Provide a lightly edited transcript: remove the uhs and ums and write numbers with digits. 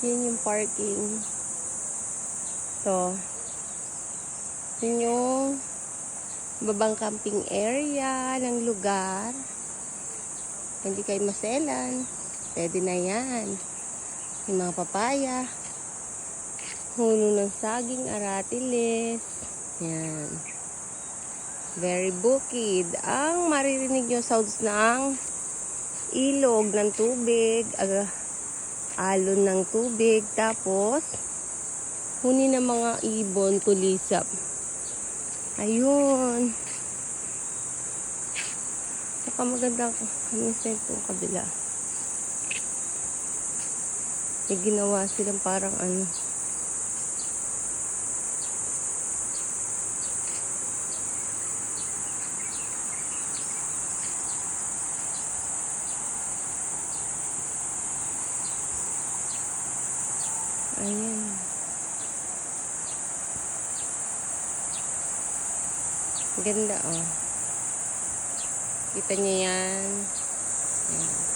Yan yung parking. So, yun yung babang camping area ng lugar. Hindi kayo maselan. Pwede na yan. Yung mga papaya. Puno ng saging, aratilis. Yan. Very bukid. Ang maririnig nyo sounds ng ilog ng tubig. Alon ng tubig. Tapos, huni ng mga ibon, kulisap. Ayun. Saka maganda kami sa itong kabila. May ginawa silang parang ano. Ayan. Ganda, oh. Kita niyo yan. Ayan.